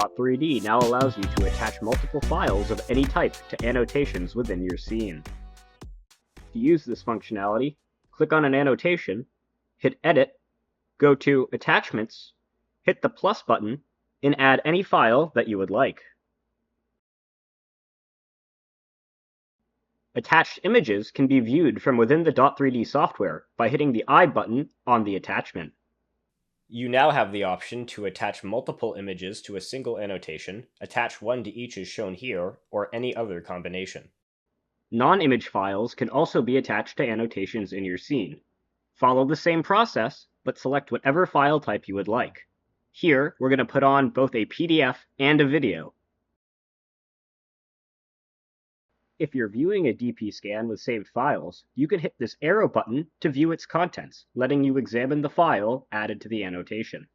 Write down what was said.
Dot3D now allows you to attach multiple files of any type to annotations within your scene. To use this functionality, click on an annotation, hit Edit, go to Attachments, hit the plus button, and add any file that you would like. Attached images can be viewed from within the Dot3D software by hitting the I button on the attachment. You now have the option to attach multiple images to a single annotation, attach one to each as shown here, or any other combination. Non-image files can also be attached to annotations in your scene. Follow the same process, but select whatever file type you would like. Here, we're going to put on both a PDF and a video. If you're viewing a DP scan with saved files, you can hit this arrow button to view its contents, letting you examine the file added to the annotation.